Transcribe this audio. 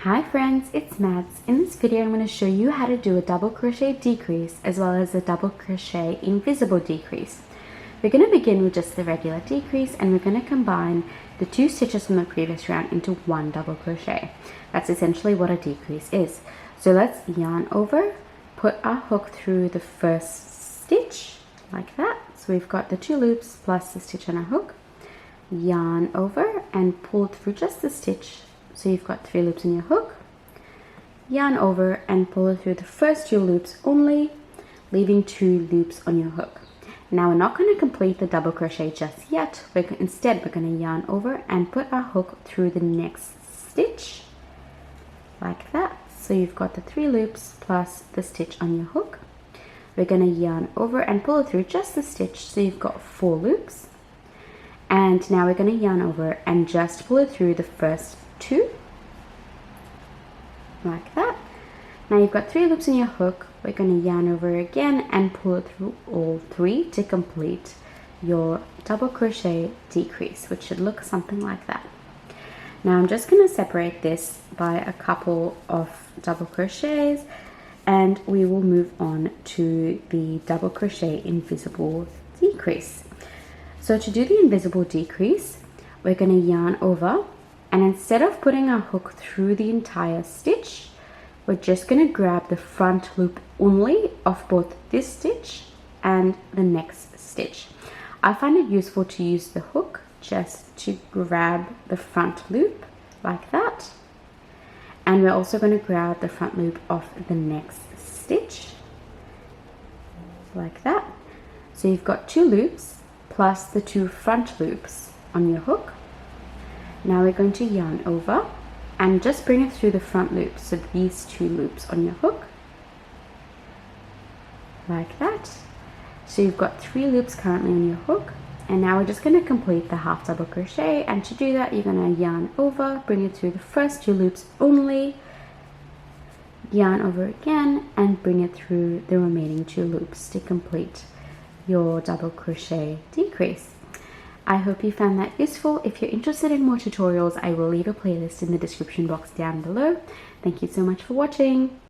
Hi friends, it's Mads. In this video I'm going to show you how to do a double crochet decrease as well as a double crochet invisible decrease. We're going to begin with just the regular decrease and we're going to combine the 2 stitches from the previous round into one double crochet. That's essentially what a decrease is. So let's yarn over, put our hook through the first stitch like that. So we've got the 2 loops plus the stitch on our hook, yarn over and pull through just the stitch. So you've got 3 loops in your hook, yarn over and pull it through the first 2 loops only, leaving 2 loops on your hook. Now we're not going to complete the double crochet just yet. Instead we're going to yarn over and put our hook through the next stitch like that. So you've got the 3 loops plus the stitch on your hook. We're going to yarn over and pull it through just the stitch, so you've got 4 loops. And now we're going to yarn over and just pull it through the first 2 like that. Now you've got 3 loops in your hook. We're going to yarn over again and pull it through all 3 to complete your double crochet decrease, which should look something like that. Now I'm just going to separate this by a couple of double crochets and we will move on to the double crochet invisible decrease. So to do the invisible decrease, we're going to yarn over, and instead of putting our hook through the entire stitch, we're just going to grab the front loop only of both this stitch and the next stitch. I find it useful to use the hook just to grab the front loop like that. And we're also going to grab the front loop of the next stitch like that. So you've got 2 loops plus the 2 front loops on your hook. Now we're going to yarn over and just bring it through the front loop, so these 2 loops on your hook like that. So you've got 3 loops currently on your hook, and now we're just going to complete the half double crochet. And to do that, you're going to yarn over, bring it through the first 2 loops only, yarn over again and bring it through the remaining 2 loops to complete your double crochet decrease. I hope you found that useful. If you're interested in more tutorials, I will leave a playlist in the description box down below. Thank you so much for watching.